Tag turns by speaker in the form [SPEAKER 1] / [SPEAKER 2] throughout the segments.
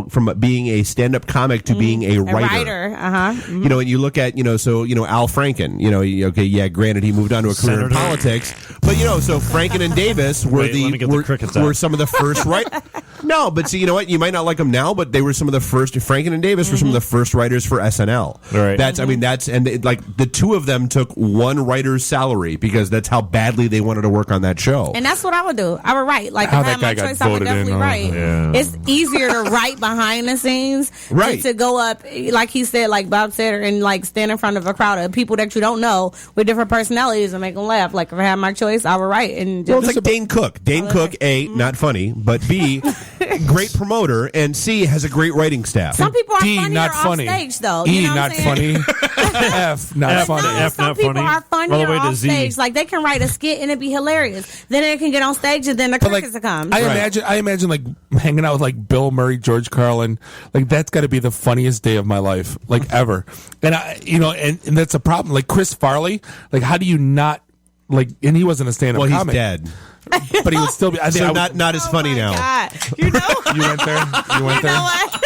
[SPEAKER 1] from being a stand-up comic to being a writer.
[SPEAKER 2] Mm-hmm.
[SPEAKER 1] And you look at, Al Franken, granted he moved on to a career in politics, but so Franken and Davis were were some of the first No, but see, you know what? You might not like them now, but they were some of the first. Franken and Davis were some of the first writers for SNL.
[SPEAKER 3] Right.
[SPEAKER 1] The two of them took one writer's salary because that's how badly they wanted to work on that show.
[SPEAKER 2] And that's what I would do. I would write. Like,
[SPEAKER 4] How
[SPEAKER 2] if I
[SPEAKER 4] that
[SPEAKER 2] had my
[SPEAKER 4] guy got
[SPEAKER 2] choice, I would
[SPEAKER 4] voted in,
[SPEAKER 2] definitely write.
[SPEAKER 3] yeah.
[SPEAKER 2] It's easier to write behind the scenes
[SPEAKER 1] Right.
[SPEAKER 2] to go up, like he said, like Bob said, and like stand in front of a crowd of people that you don't know with different personalities and make them laugh. Like, if I had my choice, I would write. And just,
[SPEAKER 1] Well, it's like Dane Cook. Dane Cook, A, not funny, but B, great promoter, and C, has a great writing staff.
[SPEAKER 2] some people are
[SPEAKER 4] D,
[SPEAKER 2] funnier
[SPEAKER 4] not
[SPEAKER 2] off
[SPEAKER 4] funny.
[SPEAKER 2] stage, though.
[SPEAKER 4] E,
[SPEAKER 2] You know
[SPEAKER 4] not
[SPEAKER 2] what I'm saying?
[SPEAKER 4] funny. F, not
[SPEAKER 3] F,
[SPEAKER 4] funny.
[SPEAKER 2] No,
[SPEAKER 3] F,
[SPEAKER 2] some
[SPEAKER 3] not
[SPEAKER 2] people
[SPEAKER 3] funny.
[SPEAKER 2] are
[SPEAKER 3] All the
[SPEAKER 2] funnier
[SPEAKER 3] way to
[SPEAKER 2] off
[SPEAKER 3] Z.
[SPEAKER 2] stage. Like, they can write a skit and it'd be hilarious. Then they can get on stage and then the
[SPEAKER 4] But, like,
[SPEAKER 2] crickets will come.
[SPEAKER 4] I imagine like hanging out with like Bill Murray, George Carlin, like that's got to be the funniest day of my life, like ever. And and that's a problem. Like Chris Farley, like how do you not like? And he wasn't a stand-up
[SPEAKER 1] Well, he's
[SPEAKER 4] comic,
[SPEAKER 1] dead.
[SPEAKER 4] but he would still be. I think
[SPEAKER 1] So
[SPEAKER 4] I would-
[SPEAKER 1] not as funny now.
[SPEAKER 2] God. You know
[SPEAKER 4] You went there. You went
[SPEAKER 2] You
[SPEAKER 4] there.
[SPEAKER 2] know what?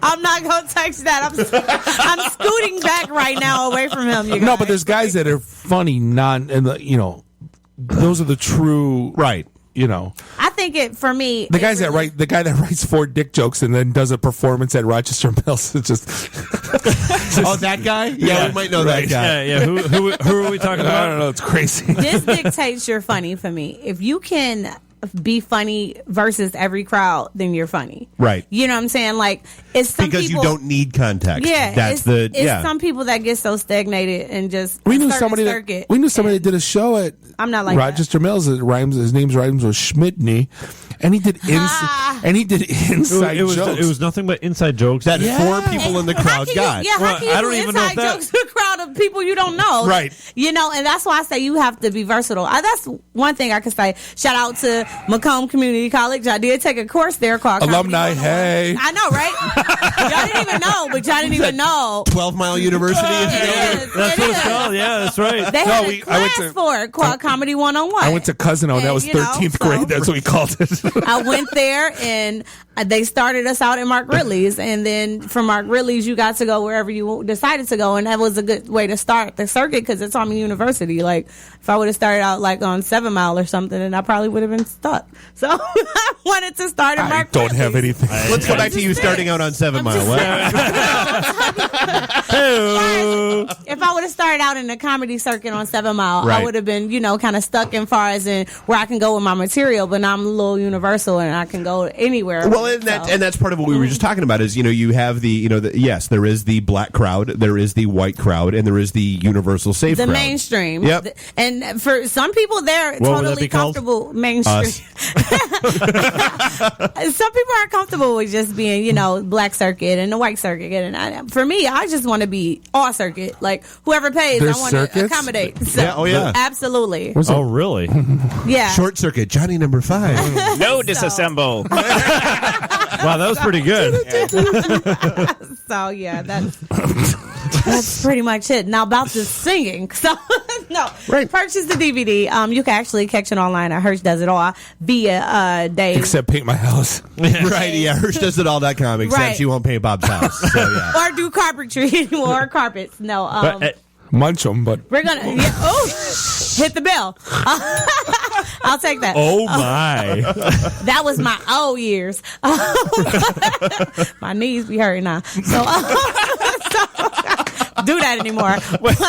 [SPEAKER 2] I'm not gonna touch that. I'm scooting back right now away from him. You guys.
[SPEAKER 4] No, but there's guys that are funny, those are the true
[SPEAKER 1] Right.
[SPEAKER 2] I think it for me.
[SPEAKER 4] The guy that writes 4 dick jokes and then does a performance at Rochester Mills. It's just
[SPEAKER 1] Oh, that guy? Yeah, we might know that guy.
[SPEAKER 3] Yeah. Who are we talking
[SPEAKER 4] I
[SPEAKER 3] about?
[SPEAKER 4] don't know. It's crazy.
[SPEAKER 2] This dictates you're funny for me. If you can be funny versus every crowd, then you're funny.
[SPEAKER 1] Right.
[SPEAKER 2] You know what I'm saying? Like, it's some
[SPEAKER 1] Because
[SPEAKER 2] people,
[SPEAKER 1] you don't need context.
[SPEAKER 2] Yeah,
[SPEAKER 1] That's
[SPEAKER 2] it's some people that get so stagnated and just
[SPEAKER 4] We knew
[SPEAKER 2] start to
[SPEAKER 4] somebody
[SPEAKER 2] circuit.
[SPEAKER 4] that did a show at
[SPEAKER 2] I'm not like
[SPEAKER 4] Rochester Mills. His name's rhymes was Schmidtney, and he did inside
[SPEAKER 3] It was
[SPEAKER 4] jokes.
[SPEAKER 3] nothing but inside jokes.
[SPEAKER 1] That 4 people in the crowd got.
[SPEAKER 2] How
[SPEAKER 3] Well,
[SPEAKER 2] can you
[SPEAKER 3] I don't
[SPEAKER 2] do
[SPEAKER 3] even know if
[SPEAKER 2] inside
[SPEAKER 3] that-
[SPEAKER 2] jokes to a crowd of people you don't know?
[SPEAKER 4] Right.
[SPEAKER 2] And that's why I say you have to be versatile. That's one thing I can say. Shout out to Macomb Community College. I did take a course there called
[SPEAKER 4] Alumni,
[SPEAKER 2] Comedy 101.
[SPEAKER 4] hey.
[SPEAKER 2] I know, right? Y'all didn't even know, but y'all didn't even know.
[SPEAKER 1] 12 Mile University.
[SPEAKER 2] It is.
[SPEAKER 3] That's
[SPEAKER 2] It
[SPEAKER 3] what it's
[SPEAKER 2] is.
[SPEAKER 3] called. Yeah, that's right.
[SPEAKER 2] They had
[SPEAKER 4] No,
[SPEAKER 2] a
[SPEAKER 4] I went
[SPEAKER 2] class
[SPEAKER 4] to-
[SPEAKER 2] for it called Comedy 101.
[SPEAKER 4] I went to Cousino, and that
[SPEAKER 2] And,
[SPEAKER 4] was
[SPEAKER 2] you know,
[SPEAKER 4] 13th
[SPEAKER 2] so-
[SPEAKER 4] grade. That's what we called it.
[SPEAKER 2] I went there and they started us out at Mark Ridley's, and then from Mark Ridley's you got to go wherever you decided to go, and that was a good way to start the circuit because it's Army University. Like, if I would have started out like on 7 Mile or something, then I probably would have been stuck. So I wanted to start at
[SPEAKER 4] I
[SPEAKER 2] Mark
[SPEAKER 4] don't have
[SPEAKER 2] Ridley's.
[SPEAKER 4] anything.
[SPEAKER 1] Let's go back to you starting out on 7 Mile. What?
[SPEAKER 2] If I would have started out in the comedy circuit on 7 Mile,
[SPEAKER 1] Right.
[SPEAKER 2] I would have been, kind of stuck in far as in where I can go with my material, but now I'm a little universal and I can go anywhere.
[SPEAKER 1] Well, and that's part of what we were just talking about is, you have yes, there is the black crowd, there is the white crowd, and there is the universal safe
[SPEAKER 2] the
[SPEAKER 1] crowd.
[SPEAKER 2] mainstream.
[SPEAKER 1] Yep.
[SPEAKER 2] And for some people, they're
[SPEAKER 3] What would that
[SPEAKER 2] totally
[SPEAKER 3] be called?
[SPEAKER 2] comfortable. Mainstream. Some people are comfortable with just being, black circuit and the white circuit. And for me, I just want to be all circuit. Like, whoever pays,
[SPEAKER 4] There's
[SPEAKER 2] I want to
[SPEAKER 4] circuits?
[SPEAKER 2] accommodate. So,
[SPEAKER 1] Yeah, oh, yeah.
[SPEAKER 2] Absolutely.
[SPEAKER 3] Oh, really?
[SPEAKER 2] Yeah.
[SPEAKER 1] Short circuit, Johnny number 5.
[SPEAKER 3] No disassemble. Wow, that was pretty good.
[SPEAKER 2] So, yeah, that's pretty much it. Now, about the singing. So, no.
[SPEAKER 1] Right.
[SPEAKER 2] Purchase the DVD. You can actually catch it online at Hirsch Does It All via Dave.
[SPEAKER 4] Except paint my house.
[SPEAKER 1] Right, yeah. HirschDoesItAll.com, except
[SPEAKER 2] Right.
[SPEAKER 1] she won't paint Bob's house. So, yeah.
[SPEAKER 2] Or do carpentry or carpets. No.
[SPEAKER 4] Munch them, but
[SPEAKER 2] We're gonna hit the bell. I'll take that.
[SPEAKER 3] Oh, my.
[SPEAKER 2] That was my years. My knees be hurting now. So, do that anymore. But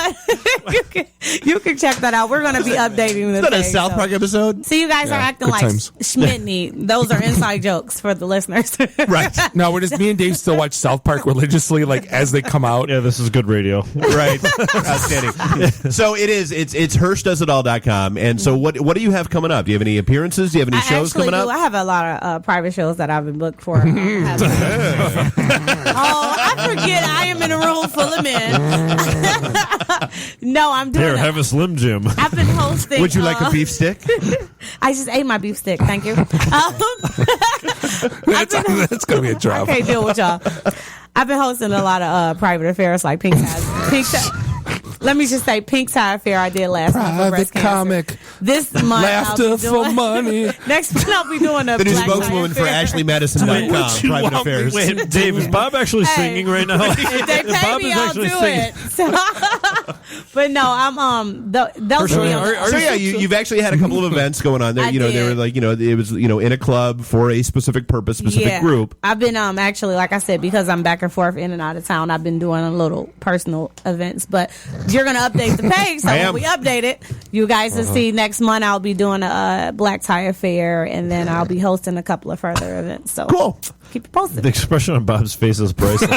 [SPEAKER 2] you can check that out. We're gonna be updating
[SPEAKER 1] Is
[SPEAKER 2] the
[SPEAKER 1] that a
[SPEAKER 2] page,
[SPEAKER 1] South
[SPEAKER 2] so.
[SPEAKER 1] Park episode?
[SPEAKER 2] So you guys are acting
[SPEAKER 4] good
[SPEAKER 2] like
[SPEAKER 4] times.
[SPEAKER 2] Schmitney. Those are inside jokes for the listeners.
[SPEAKER 1] Right.
[SPEAKER 4] no, we're just me and Dave still watch South Park religiously, like as they come out.
[SPEAKER 3] Yeah, this is good radio.
[SPEAKER 1] Right. Outstanding. So it's HirschDoesItAll.com. And so what do you have coming up? Do you have any appearances? Do you have any
[SPEAKER 2] I
[SPEAKER 1] shows
[SPEAKER 2] actually
[SPEAKER 1] coming
[SPEAKER 2] do.
[SPEAKER 1] up?
[SPEAKER 2] I have a lot of private shows that I've been booked for. I forget I am in a room full of men. No, I'm doing
[SPEAKER 3] Here,
[SPEAKER 2] it.
[SPEAKER 3] have a Slim Jim.
[SPEAKER 2] I've been hosting.
[SPEAKER 1] Would you like a beef stick?
[SPEAKER 2] I just ate my beef stick. Thank you.
[SPEAKER 4] That's gonna be a drop.
[SPEAKER 2] I can't deal with y'all. I've been hosting a lot of private affairs like Pink Tie. Let me just say Pink Tie Affair I did last month for
[SPEAKER 4] Private
[SPEAKER 2] breast cancer.
[SPEAKER 4] comic.
[SPEAKER 2] This month,
[SPEAKER 4] Laughter for money.
[SPEAKER 2] Next month, I'll be doing a
[SPEAKER 1] The new
[SPEAKER 2] Black
[SPEAKER 1] spokeswoman for AshleyMadison.com, private affairs.
[SPEAKER 3] Wait, Dave, is Bob actually singing right now?
[SPEAKER 2] If they pay
[SPEAKER 3] Bob
[SPEAKER 2] me,
[SPEAKER 3] is
[SPEAKER 2] I'll
[SPEAKER 3] actually
[SPEAKER 2] do
[SPEAKER 3] singing.
[SPEAKER 2] it. So, but no, I'm those
[SPEAKER 3] Sure.
[SPEAKER 1] So yeah, you've actually had a couple of events going on there.
[SPEAKER 2] I
[SPEAKER 1] They
[SPEAKER 2] did.
[SPEAKER 1] were like, it was, in a club for a specific purpose, specific group.
[SPEAKER 2] I've been actually, like I said, because I'm back and forth in and out of town, I've been doing a little personal events. But you're gonna update the page, so when we update it, you guys will see next month I'll be doing a black tie affair, and then I'll be hosting a couple of further events. So
[SPEAKER 1] Cool.
[SPEAKER 2] keep it posted.
[SPEAKER 3] The expression on Bob's face is priceless.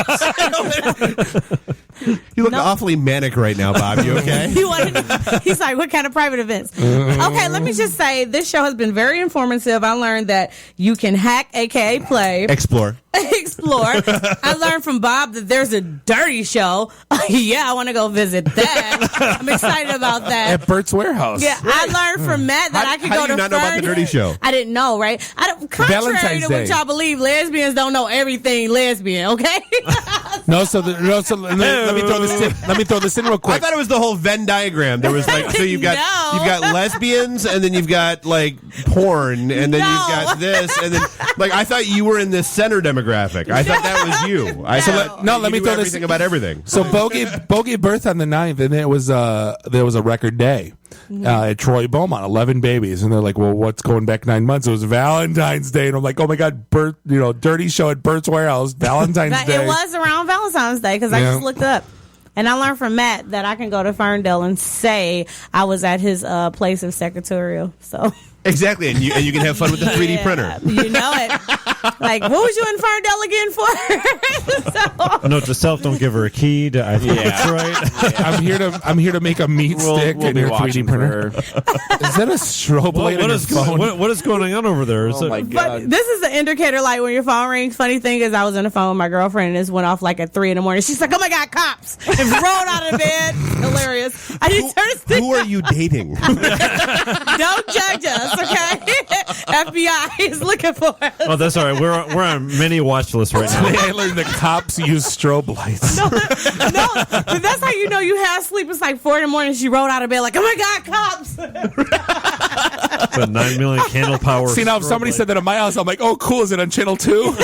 [SPEAKER 1] You look awfully manic right now, Bob. You okay?
[SPEAKER 2] You want to know? He's like, what kind of private events? Okay, let me just say, this show has been very informative. I learned that you can hack, aka play,
[SPEAKER 1] Explore.
[SPEAKER 2] explore. I learned from Bob that there's a dirty show. Yeah, I want to go visit that. I'm excited about that.
[SPEAKER 4] At Bert's Warehouse.
[SPEAKER 2] Yeah, I learned from Matt that I could
[SPEAKER 1] how
[SPEAKER 2] go
[SPEAKER 1] do you
[SPEAKER 2] to
[SPEAKER 1] not know about the dirty show?
[SPEAKER 2] I didn't know, right? Contrary
[SPEAKER 4] Valentine's
[SPEAKER 2] to what
[SPEAKER 4] Day.
[SPEAKER 2] y'all believe, lesbians don't know everything lesbian, okay?
[SPEAKER 4] No, so let me throw this in. Let me throw this in real
[SPEAKER 1] I
[SPEAKER 4] quick.
[SPEAKER 1] thought it was the whole Venn diagram. There was like, so you've got lesbians, and then you've got like porn, and then you've got this, and then like I thought you were in this center demographic. I thought that was you.
[SPEAKER 4] Let me throw this
[SPEAKER 1] everything about everything.
[SPEAKER 4] So Bo gave birth on the 9th, and there was a record day at Troy Beaumont, 11 babies, and they're like, "Well, what's going back 9 months?" It was Valentine's Day, and I'm like, "Oh my God, Bert, dirty show at Bert's Warehouse, Valentine's
[SPEAKER 2] But
[SPEAKER 4] Day."
[SPEAKER 2] it was around Valentine's Day because I
[SPEAKER 4] Yeah.
[SPEAKER 2] just looked it up. And I learned from Matt that I can go to Ferndale and say I was at his place of secretarial. So
[SPEAKER 1] Exactly, and you can have fun with the 3D printer.
[SPEAKER 2] You know it. Like, what was you in Ferndale again for? So,
[SPEAKER 3] Note to self: don't give her a key. I think that's right.
[SPEAKER 4] I'm here to make a meat stick
[SPEAKER 5] We'll
[SPEAKER 4] in
[SPEAKER 5] be
[SPEAKER 4] your 3D
[SPEAKER 5] watching
[SPEAKER 4] printer.
[SPEAKER 5] for her.
[SPEAKER 4] Is that a strobe light on
[SPEAKER 3] What
[SPEAKER 4] your
[SPEAKER 3] is
[SPEAKER 4] phone?
[SPEAKER 3] what is going on over there? Is
[SPEAKER 5] Oh
[SPEAKER 3] it-
[SPEAKER 5] my
[SPEAKER 2] but
[SPEAKER 5] God.
[SPEAKER 2] this is the indicator light when your phone rings. Funny thing is, I was on the phone with my girlfriend and this went off like at 3 a.m. She's like, "Oh my God, cops!" And rolled out of the bed. Hilarious. I just turned to
[SPEAKER 1] Who are you dating?
[SPEAKER 2] Don't judge us, okay? FBI is looking for us.
[SPEAKER 3] Oh, that's all right. We're on many watch lists right now.
[SPEAKER 4] Today I learned that cops use strobe lights.
[SPEAKER 2] No, but that's how you know you have sleep. It's like 4 a.m. She rolled out of bed like, "Oh my God, cops!"
[SPEAKER 3] But 9 million candle power.
[SPEAKER 4] See, now if somebody said that at my house, I'm like, "Oh, cool. Is it on channel 2?"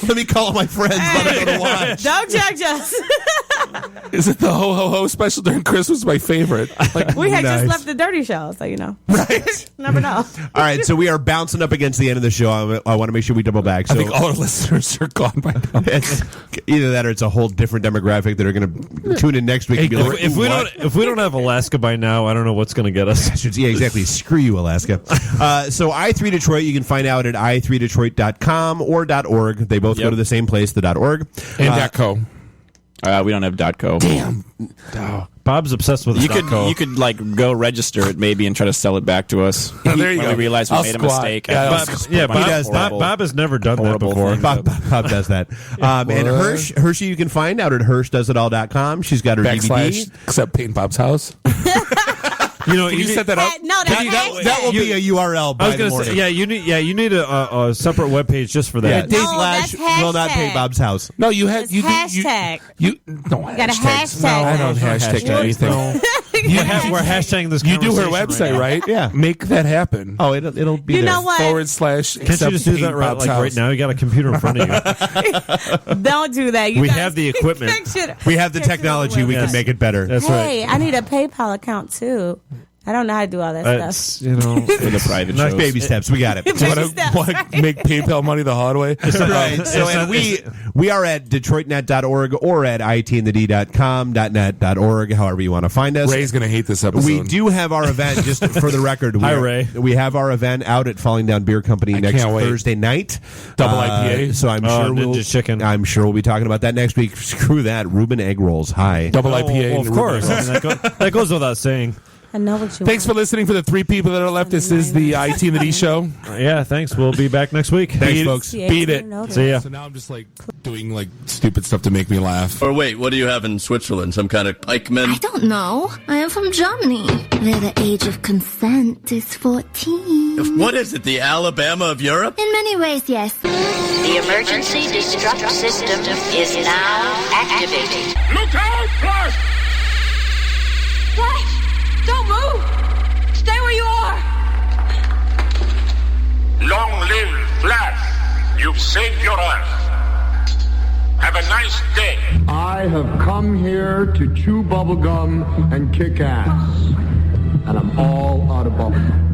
[SPEAKER 1] Let me call my friends. Let them go to watch.
[SPEAKER 2] Don't judge us.
[SPEAKER 4] Is it the ho ho ho special during Christmas? My favorite. Like,
[SPEAKER 2] We had
[SPEAKER 1] Nice.
[SPEAKER 2] just left the dirty show, so you know.
[SPEAKER 1] Right.
[SPEAKER 2] Never know.
[SPEAKER 1] All right, so we are bouncing up against the end of the show. I want to make sure we double back. So
[SPEAKER 4] I think all our listeners are gone by now.
[SPEAKER 1] it's either that or it's a whole different demographic that are going to tune in next week and be like,
[SPEAKER 3] If we
[SPEAKER 1] "What?"
[SPEAKER 3] don't have Alaska by now, I don't know what's going to get us.
[SPEAKER 1] Yeah, exactly. Screw you, Alaska. So I3 Detroit, you can find out at i3detroit.com or .org. They both go to the same place, the .org.
[SPEAKER 4] And .co.
[SPEAKER 5] We don't have .co.
[SPEAKER 4] Damn.
[SPEAKER 3] Bob's obsessed with
[SPEAKER 5] You
[SPEAKER 3] .co.
[SPEAKER 5] could like go register it maybe and try to sell it back to us.
[SPEAKER 4] There you
[SPEAKER 5] when
[SPEAKER 4] go.
[SPEAKER 5] we realize we
[SPEAKER 4] I'll
[SPEAKER 5] made a
[SPEAKER 4] squat.
[SPEAKER 5] mistake.
[SPEAKER 4] Yeah,
[SPEAKER 5] after
[SPEAKER 4] I'll
[SPEAKER 5] this
[SPEAKER 4] squat.
[SPEAKER 3] Yeah,
[SPEAKER 5] bunch of
[SPEAKER 1] does that.
[SPEAKER 3] Bob has never done that
[SPEAKER 5] horrible
[SPEAKER 3] before.
[SPEAKER 5] things.
[SPEAKER 1] Bob does that. And Hershey you can find out at HershDoesItAll.com. She's got her
[SPEAKER 4] Backslash,
[SPEAKER 1] DVD.
[SPEAKER 4] except Paint Bob's house.
[SPEAKER 3] You know,
[SPEAKER 4] You set that up.
[SPEAKER 2] No, that's hashtag.
[SPEAKER 1] That will be a URL
[SPEAKER 3] I
[SPEAKER 1] by
[SPEAKER 3] was
[SPEAKER 1] the
[SPEAKER 3] going to
[SPEAKER 1] morning.
[SPEAKER 3] say, you need a separate webpage just for
[SPEAKER 1] Yeah,
[SPEAKER 3] that.
[SPEAKER 1] Dave
[SPEAKER 2] No,
[SPEAKER 1] Lash
[SPEAKER 2] that's
[SPEAKER 1] will not pay
[SPEAKER 2] hashtag.
[SPEAKER 1] Bob's house.
[SPEAKER 4] No, you had
[SPEAKER 2] It's
[SPEAKER 4] you
[SPEAKER 2] hashtag.
[SPEAKER 4] You no
[SPEAKER 2] got a
[SPEAKER 4] hashtags.
[SPEAKER 2] hashtag.
[SPEAKER 4] No, I don't
[SPEAKER 3] No,
[SPEAKER 4] hashtag
[SPEAKER 3] hashtag.
[SPEAKER 4] anything.
[SPEAKER 3] We're hashtagging this.
[SPEAKER 4] You do her
[SPEAKER 3] conversation
[SPEAKER 4] website,
[SPEAKER 3] right
[SPEAKER 4] right?
[SPEAKER 1] Yeah.
[SPEAKER 4] Make that happen.
[SPEAKER 1] Oh, it'll be
[SPEAKER 2] You
[SPEAKER 1] there.
[SPEAKER 2] know what?
[SPEAKER 4] /
[SPEAKER 3] now. Can't you just do that right
[SPEAKER 4] house.
[SPEAKER 3] now? You got a computer in front of you.
[SPEAKER 2] Don't do that. You
[SPEAKER 3] We
[SPEAKER 2] guys-
[SPEAKER 3] have the equipment.
[SPEAKER 1] We have the
[SPEAKER 2] Check it
[SPEAKER 1] technology.
[SPEAKER 2] out.
[SPEAKER 1] We can make it better.
[SPEAKER 3] That's
[SPEAKER 2] Hey,
[SPEAKER 3] right.
[SPEAKER 2] I need a PayPal account too. I don't know how to do all that stuff.
[SPEAKER 3] It's, you know,
[SPEAKER 5] For the private
[SPEAKER 3] Nice
[SPEAKER 5] shows.
[SPEAKER 1] Baby steps. We got it.
[SPEAKER 2] Baby steps, right?
[SPEAKER 4] Make PayPal money the hard way?
[SPEAKER 1] Right. So
[SPEAKER 3] It's
[SPEAKER 1] and
[SPEAKER 3] not-
[SPEAKER 1] we are at DetroitNet.org or at itandthed.com, .net.org, however you want to find us.
[SPEAKER 4] Ray's gonna hate this episode.
[SPEAKER 1] We do have our event, just for the record.
[SPEAKER 3] Hi, Ray.
[SPEAKER 1] We have our event out at Falling Down Beer Company next
[SPEAKER 4] can't wait.
[SPEAKER 1] Thursday night.
[SPEAKER 4] Double IPA?
[SPEAKER 1] So I'm
[SPEAKER 3] Oh,
[SPEAKER 1] sure
[SPEAKER 3] Ninja Chicken.
[SPEAKER 1] I'm sure we'll be talking about that next week. Screw that. Reuben egg rolls. Hi.
[SPEAKER 4] Double IPA.
[SPEAKER 3] Well,
[SPEAKER 4] and
[SPEAKER 3] of course.
[SPEAKER 4] Reuben.
[SPEAKER 3] I mean, that goes without saying.
[SPEAKER 2] I know what you
[SPEAKER 4] Thanks for listening. For the 3 people that are left, this is the IT and the D show.
[SPEAKER 3] Yeah, thanks. We'll be back next week.
[SPEAKER 1] Thanks, folks.
[SPEAKER 4] Beat it.
[SPEAKER 3] See ya.
[SPEAKER 4] So now I'm just like doing like stupid stuff to make me laugh.
[SPEAKER 6] Or wait, what do you have in Switzerland? Some kind of pikeman?
[SPEAKER 7] I don't know. I am from Germany, where the age of consent is 14.
[SPEAKER 6] What is it, the Alabama of Europe?
[SPEAKER 7] In many ways, yes.
[SPEAKER 8] The emergency destruct system is now activated.
[SPEAKER 9] Look out, Flash!
[SPEAKER 7] Flash, don't move!
[SPEAKER 9] Long live Flash. You've saved your Earth. Have a nice day.
[SPEAKER 10] I have come here to chew bubblegum and kick ass. And I'm all out of bubblegum.